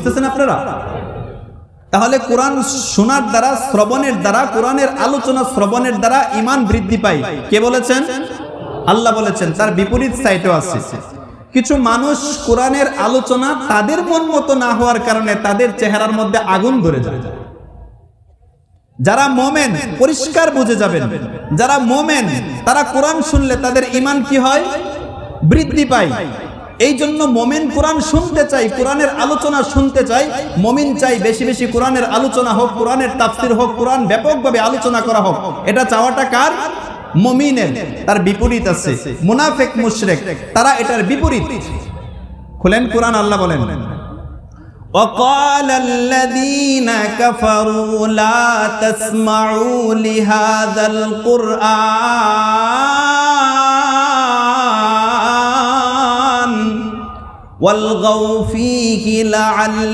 বুঝতেছেন আপনারা? তাহলে কোরআন শোনার দ্বারা, শ্রবণের দ্বারা, কোরআনের আলোচনা শ্রবণের দ্বারা ঈমান বৃদ্ধি পায়। কে বলেছেন? আল্লাহ বলেছেন। তার বিপরীত সাইডও আছে। কিছু মানুষ কোরআনের আলোচনা তাদের মন মতো না হওয়ার কারণে তাদের চেহারার মধ্যে আগুন ধরে যায়। যারা মোমেন পরিষ্কার বুঝে যাবেন, যারা মোমেন তারা কোরআন শুনলে তাদের ঈমান কি হয়? বৃদ্ধি পায়। এই জন্য মোমেন কোরআন শুনতে চাই, কোরআনের আলোচনা শুনতে চাই। মোমিন চাই বেশি বেশি কোরআনের আলোচনা হোক, কোরআনের তাফসির হোক, কোরআন ব্যাপকভাবে আলোচনা করা হোক। এটা চাওয়াটা কার? মুমিনের। তার বিপরীত আছে মুনাফিক, মুশরিক, তারা এটার বিপরীত। খুলেন কোরআন, আল্লাহ বলেন وقال الذين كفروا لا تسمعوا لهذا القرآن والغوا فيه لعلكم